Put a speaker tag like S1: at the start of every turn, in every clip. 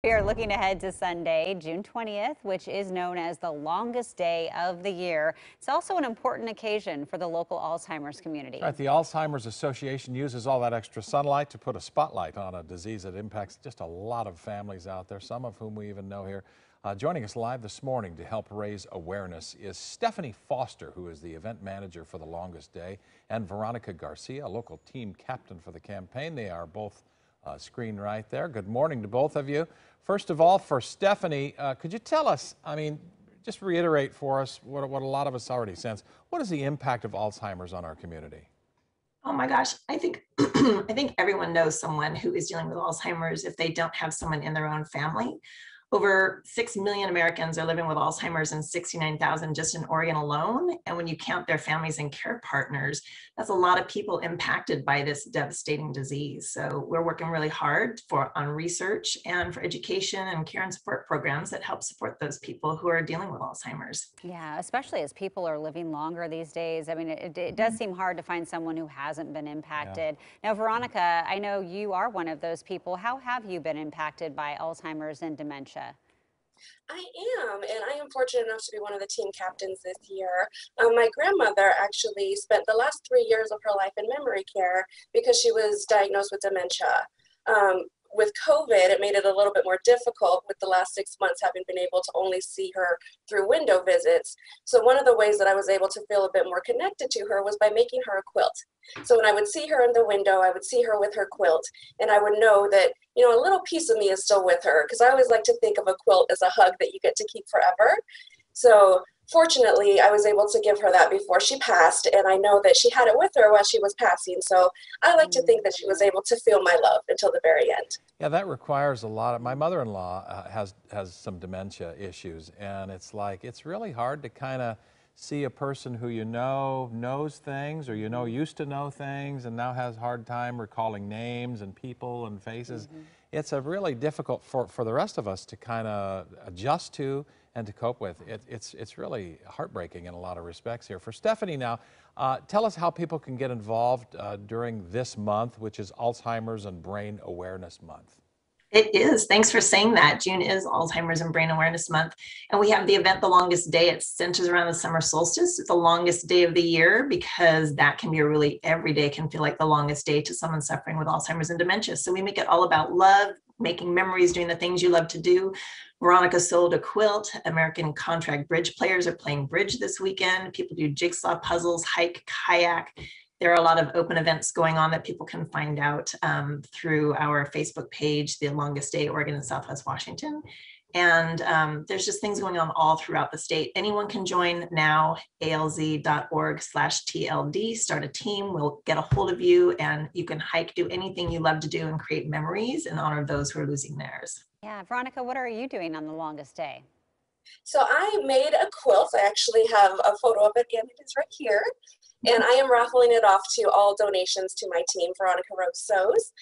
S1: We are looking ahead to Sunday, June 20th, which is known as the longest day of the year. It's also an important occasion for the local Alzheimer's community.
S2: Right, the Alzheimer's Association uses all that extra sunlight to put a spotlight on a disease that impacts just a lot of families out there, some of whom we even know here. Joining us live this morning to help raise awareness is Stephanie Foster, who is the event manager for the longest day, and Veronica Garcia, a local team captain for the campaign. They are both screened right there. Good morning to both of you. First of all, for Stephanie, could you tell us, just reiterate for us what a lot of us already sense. What is the impact of Alzheimer's on our community?
S3: Oh my gosh, I think I think everyone knows someone who is dealing with Alzheimer's if they don't have someone in their own family. Over 6 million Americans are living with Alzheimer's and 69,000 just in Oregon alone. And when you count their families and care partners, that's a lot of people impacted by this devastating disease. So we're working really hard on research and for education and care and support programs that help support those people who are dealing with Alzheimer's.
S1: Yeah, especially as people are living longer these days. I mean, it does seem hard to find someone who hasn't been impacted. Now, Veronica, I know you are one of those people. How have you been impacted by Alzheimer's and dementia?
S4: I am, and I am fortunate enough to be one of the team captains this year. My grandmother actually spent the last 3 years of her life in memory care because she was diagnosed with dementia. With COVID, it made it a little bit more difficult with the last 6 months having been able to only see her through window visits. So one of the ways that I was able to feel a bit more connected to her was by making her a quilt. So when I would see her in the window, I would see her with her quilt, and I would know that, a little piece of me is still with her, because I always like to think of a quilt as a hug that you get to keep forever. So fortunately, I was able to give her that before she passed, and I know that she had it with her while she was passing. So I like to think that she was able to feel my love until the very end.
S2: Yeah, that requires a lot. My mother-in-law has some dementia issues, and it's really hard to kind of see a person who knows things, or used to know things, and now has a hard time recalling names and people and faces. It's a really difficult for the rest of us to kind of adjust to and to cope with. It's really heartbreaking in a lot of respects here. For Stephanie now, tell us how people can get involved during this month, which is Alzheimer's and Brain Awareness Month.
S3: It is. Thanks for saying that. June is Alzheimer's and Brain Awareness Month. And we have the event, The Longest Day. It centers around the summer solstice. It's the longest day of the year because that can be every day can feel like the longest day to someone suffering with Alzheimer's and dementia. So we make it all about love, making memories, doing the things you love to do. Veronica sold a quilt. American contract bridge players are playing bridge this weekend. People do jigsaw puzzles, hike, kayak. There are a lot of open events going on that people can find out through our Facebook page, The Longest Day, Oregon and Southwest Washington. And there's just things going on all throughout the state. Anyone can join now, alz.org/TLD, start a team. We'll get a hold of you and you can hike, do anything you love to do and create memories in honor of those who are losing theirs.
S1: Yeah, Veronica, what are you doing on the longest day?
S4: So I made a quilt. I actually have a photo of it, and it is right here. And I am raffling it off to all donations to my team, Veronica Rose Sews.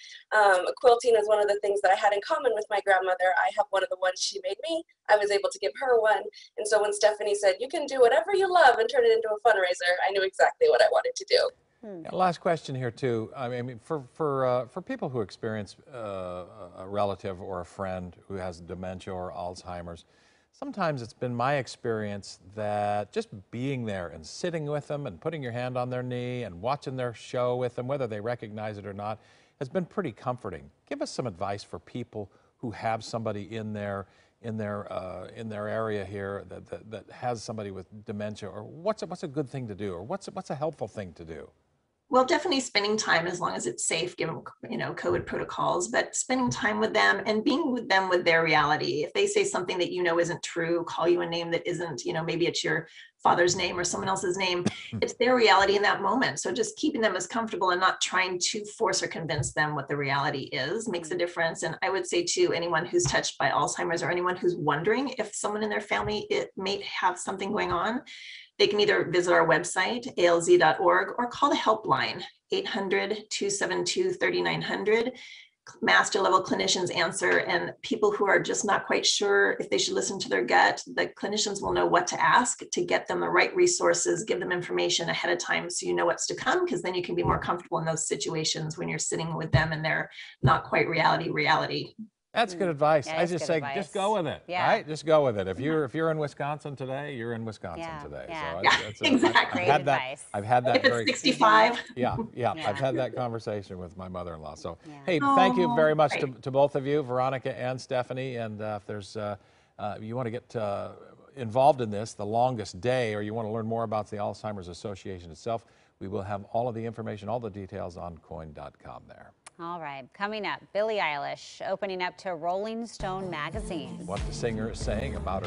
S4: Quilting is one of the things that I had in common with my grandmother. I have one of the ones she made me. I was able to give her one. And so when Stephanie said, you can do whatever you love and turn it into a fundraiser, I knew exactly what I wanted to do.
S2: Yeah, last question here too. I mean, for people who experience a relative or a friend who has dementia or Alzheimer's, sometimes it's been my experience that just being there and sitting with them and putting your hand on their knee and watching their show with them, whether they recognize it or not, has been pretty comforting. Give us some advice for people who have somebody in their area here that has somebody with dementia, or what's a good thing to do, or what's a helpful thing to do.
S3: Well, definitely spending time as long as it's safe, given COVID protocols, but spending time with them and being with them with their reality. If they say something that isn't true, call you a name that isn't, maybe it's your father's name or someone else's name, it's their reality in that moment. So just keeping them as comfortable and not trying to force or convince them what the reality is makes a difference. And I would say to anyone who's touched by Alzheimer's or anyone who's wondering if someone in their family may have something going on, they can either visit our website, alz.org, or call the helpline, 800-272-3900. Master level clinicians answer, and people who are just not quite sure if they should listen to their gut, the clinicians will know what to ask to get them the right resources, give them information ahead of time so you know what's to come, because then you can be more comfortable in those situations when you're sitting with them and they're not quite reality.
S2: That's good advice.
S1: Yeah,
S2: I
S1: it's
S2: just
S1: good
S2: say,
S1: advice.
S2: just go with it.
S1: Yeah.
S2: Right? Just go with it. If you're in Wisconsin today, you're in Wisconsin
S1: Yeah,
S2: today.
S1: yeah.
S2: So
S3: Yeah, exactly.
S1: Great advice.
S2: I've had that
S3: If it's
S2: very.
S3: 65.
S2: Yeah, yeah,
S1: Yeah.
S2: I've had that conversation with my mother-in-law. So,
S1: Yeah.
S2: hey, thank you very much
S3: Great.
S2: to both of you, Veronica and Stephanie. And if there's you want to get involved in this, the longest day, or you want to learn more about the Alzheimer's Association itself, we will have all of the information, all the details on coin.com there.
S1: All right, coming up, Billie Eilish opening up to Rolling Stone magazine.
S2: What the singer is saying about her